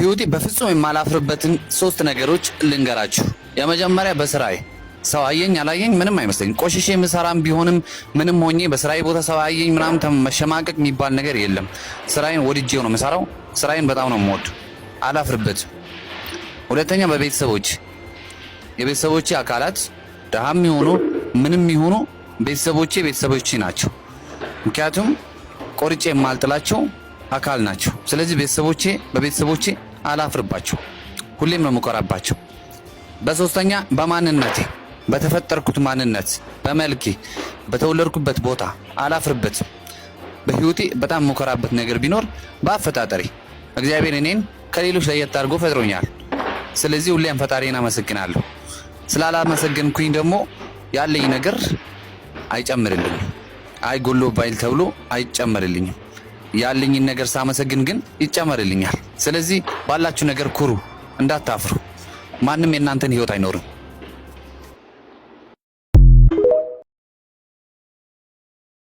ህይወቴ በፍጹም የማላፍርበትን 3 ነገሮች ልንገራችሁ። የመጀመሪያ በስራዬ ሰው አየኝ አላየኝ ምንም አይመስለኝ። ቆሽሼ ምሰራም ቢሆንም ምንም ሆኜ በስራዬ ቦታ ሰው አየኝ ምናምን መሸማቀቅ የሚባል ነገር የለም። ስራዬን ወድጄው ነው የምሰራው። ስራዬን በጣም ነው የምወድ፣ አላፍርበትም። ሁለተኛ በቤተሰቦች የቤተሰቦቼ አካላት ደሃም ይሁኑ ምንም ይሁኑ ቤተሰቦቼ ናቸው። ምክንያቱም ቆርጬ የማልጥላቸው አካል ናቸው። ስለዚህ በቤተሰቦቼ አላፍርባቸው፣ ሁሌም ነው የምኮራባቸው። በሶስተኛ በማንነቴ በተፈጠርኩት ማንነት በመልኬ በተወለድኩበት ቦታ አላፍርበትም። በህይወቴ በጣም የምኮራበት ነገር ቢኖር በአፈጣጠሬ እግዚአብሔር እኔን ከሌሎች ለየት አድርጎ ፈጥሮኛል። ስለዚህ ሁሌም ፈጣሪን አመሰግናለሁ። ስላላመሰገንኩኝ ደግሞ ያለኝ ነገር አይጨምርልኝም። አይጎሎ ባይል ተብሎ አይጨመርልኝም። ያለኝን ነገር ሳመሰግን ግን ይጨመርልኛል። ስለዚህ ባላችሁ ነገር ኩሩ፣ እንዳታፍሩ። ማንም የእናንተን ህይወት አይኖርም።